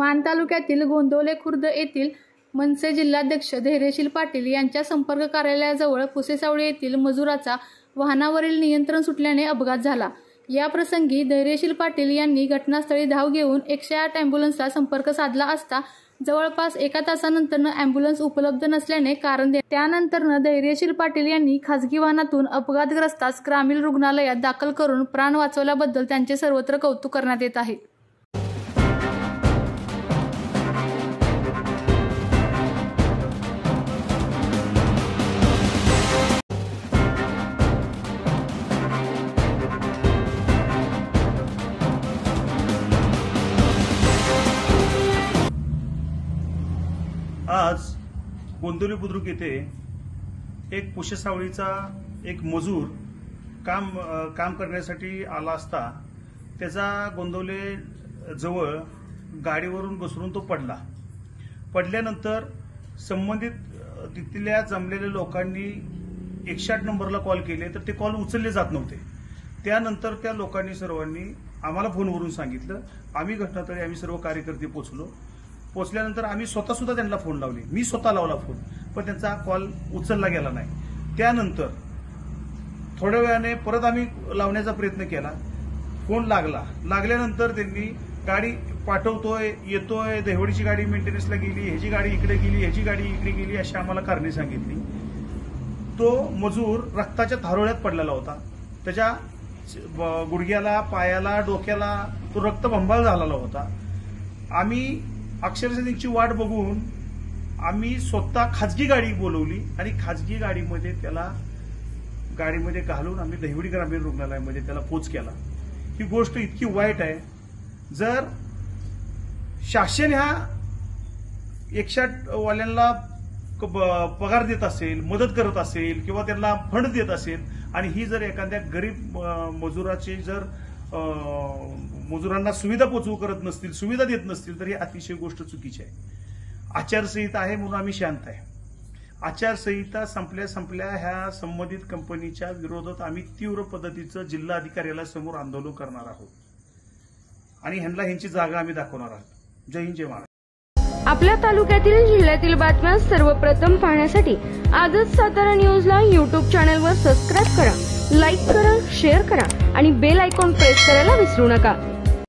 मान तालुक्यातील गोंदवले खुर्द येथील मनसे जिल्हाध्यक्ष धैर्यशील पाटील यांच्या संपर्क कार्यालयाजवळ पुसेसावळी येथील मजुराचा वाहनावरील नियंत्रण सुटल्याने अपघात झाला। या प्रसंगी धैर्यशील पाटील यांनी घटनास्थळी धाव घेऊन 108 अँब्युलन्सला संपर्क साधला असता जवळपास 1 तासानंतर अँब्युलन्स उपलब्ध नसल्याने कारण त्यानंतर धैर्यशील पाटील यांनी खासगी वाहनातून अपघातग्रस्तास ग्रामीण रुग्णालयात दाखल करून प्राण वाचवल्याबद्दल त्यांचे सर्वत्र कौतुक करण्यात येत आहे। आज गोंदवले बुद्रुक येथे एक पुसेसावळीचा एक मजूर काम करण्यासाठी आला असता त्याचा गोंदवले जवळ गाडीवरून घसरून तो पडल्यानंतर संबंधित तिथल्या जमलेल्या लोकांनी 108 नंबरला कॉल केले तर ते कॉल उचलले जात नव्हते। त्यानंतर त्या लोकांनी सर्वांनी आम्हाला फोनवरून सांगितलं। आम्ही घटनास्थळी आम्ही सर्व कार्यकर्ते पोहोचल्यानंतर आम्ही स्वतः सुद्धा त्यांना फोन लावले। मी स्वतः लावला फोन, पण त्यांचा कॉल उचलला गेला नाही। त्यानंतर थोड्या वेळाने परत आम्ही लावण्याचा प्रयत्न केला, फोन लागल्यानंतर त्यांनी गाडी पाठवतोय, येतोय, दहिवडीची गाडी मेंटेनन्सला गेली, ह्याची गाडी इकडे गेली, ह्याची गाडी इकडे गेली, अशी आम्हाला कारणे सांगितली। तो मजूर रक्ताच्या थारोळ्यात पडलेला होता। त्याच्या गुडघ्याला, पायाला, डोक्याला तो रक्तबंबाळ झालेला होता। आम्ही अक्षरशः त्यांची वाट बघून आम्ही स्वतः खाजगी गाडी बोलवली आणि खाजगी गाडीमध्ये घालून आम्ही दहिवडी ग्रामीण रुग्णालयामध्ये त्याला पोच केला। ही गोष्ट इतकी वाईट आहे। जर शासन ह्या 108 वाल्यांना पगार देत असेल, मदत करत असेल किंवा त्यांना फंड देत असेल आणि ही जर एखाद्या गरीब मजुराची जर मजुरांना सुविधा पोचवू करत नसतील, सुविधा देत नसतील तर ही अतिशय गोष्ट चुकीची आहे। आचारसंहिता आहे म्हणून आम्ही शांत आहे। आचारसंहिता संपल्या ह्या संबंधित कंपनीच्या विरोधात आम्ही तीव्र पद्धतीचं जिल्हा अधिकाऱ्यासमोर आंदोलन करणार आहोत आणि ह्यांची जागा आम्ही दाखवणार आहोत। जय हिंद, जय महाराष्ट्र। आपल्या तालुक्यातील जिल्ह्यातील बातम्या सर्वप्रथम पाहण्यासाठी आजच सातारा न्यूजला YouTube चॅनलवर सबस्क्राइब करा, लाईक करा, शेअर करा आणि बेल आयकॉन प्रेस करायला विसरू नका।